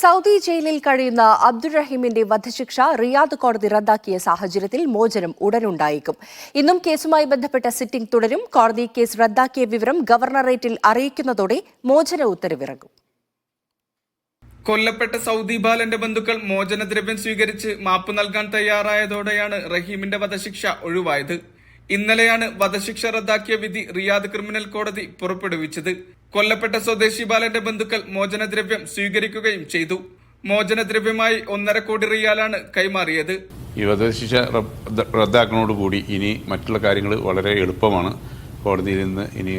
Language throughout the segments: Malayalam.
സൗദി ജയിലിൽ കഴിയുന്ന അബ്ദുറഹീമിന്റെ വധശിക്ഷ റിയാദ് കോടതി റദ്ദാക്കിയ സാഹചര്യത്തിൽ മോചനം ഉടനുണ്ടായേക്കും. ഇന്നും കേസുമായി ബന്ധപ്പെട്ട സിറ്റിംഗ് തുടരും. കോടതി കേസ് റദ്ദാക്കിയ വിവരം ഗവർണറേറ്റിൽ അറിയിക്കുന്നതോടെ മോചന ഉത്തരവിറങ്ങും. കൊല്ലപ്പെട്ട സൗദി ബാലന്റെ ബന്ധുക്കൾ മോചനദ്രവ്യം സ്വീകരിച്ച് മാപ്പ് നൽകാൻ തയ്യാറായതോടെയാണ് റഹീമിന്റെ വധശിക്ഷ ഒഴിവായത്. ഇന്നലെയാണ് വധശിക്ഷ റദ്ദാക്കിയ വിധി റിയാദ് ക്രിമിനൽ കോടതി പുറപ്പെടുവിച്ചത്. കൊല്ലപ്പെട്ട സ്വദേശി ബാലന്റെ ബന്ധുക്കൾ മോചനദ്രവ്യം സ്വീകരിക്കുകയും ചെയ്തു. മോചനദ്രവ്യമായി 1.5 കോടി റിയാലാണ് കൈമാറിയത്. ഈ വധശിക്ഷ റദ്ദാക്കുന്നതോടുകൂടി ഇനി മറ്റുള്ള കാര്യങ്ങൾ വളരെ എളുപ്പമാണ്. കോടതിയിൽ നിന്ന് ഇനി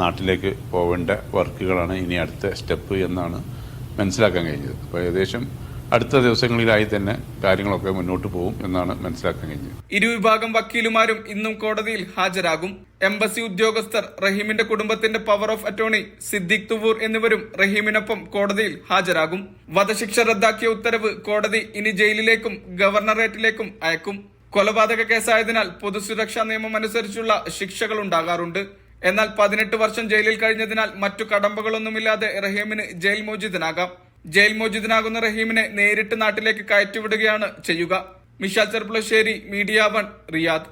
നാട്ടിലേക്ക് പോവേണ്ട വർക്കുകളാണ് ഇനി അടുത്ത സ്റ്റെപ്പ് എന്നാണ് മനസ്സിലാക്കാൻ കഴിഞ്ഞത്. അപ്പോൾ ഏകദേശം അടുത്ത ദിവസങ്ങളിലായി തന്നെ കാര്യങ്ങളൊക്കെ മുന്നോട്ട് പോകും എന്നാണ് മനസ്സിലാക്കാൻ കഴിഞ്ഞത്. ഇരുവിഭാഗം വക്കീലുമാരും ഇന്നും കോടതിയിൽ ഹാജരാകും. എംബസി ഉദ്യോഗസ്ഥർ, റഹീമിന്റെ കുടുംബത്തിന്റെ power of attorney Siddique Thuvur എന്നിവരും റഹീമിനൊപ്പം കോടതിയിൽ ഹാജരാകും. വധശിക്ഷ റദ്ദാക്കിയ ഉത്തരവ് കോടതി ഇനി ജയിലിലേക്കും ഗവർണറേറ്റിലേക്കും അയക്കും. കൊലപാതക കേസായതിനാൽ പൊതുസുരക്ഷാ നിയമം അനുസരിച്ചുള്ള ശിക്ഷകൾ ഉണ്ടാകാറുണ്ട്. എന്നാൽ 18 വർഷം ജയിലിൽ കഴിഞ്ഞതിനാൽ മറ്റു കടമ്പകളൊന്നുമില്ലാതെ റഹീമിന് ജയിൽ മോചിതനാകാം. ജയിൽ മോചിതനാകുന്ന റഹീമിനെ നേരിട്ട് നാട്ടിലേക്ക് കയറ്റിവിടുകയാണ് ചെയ്യുക. Mishal Cherpulassery, media 1, Riyadh.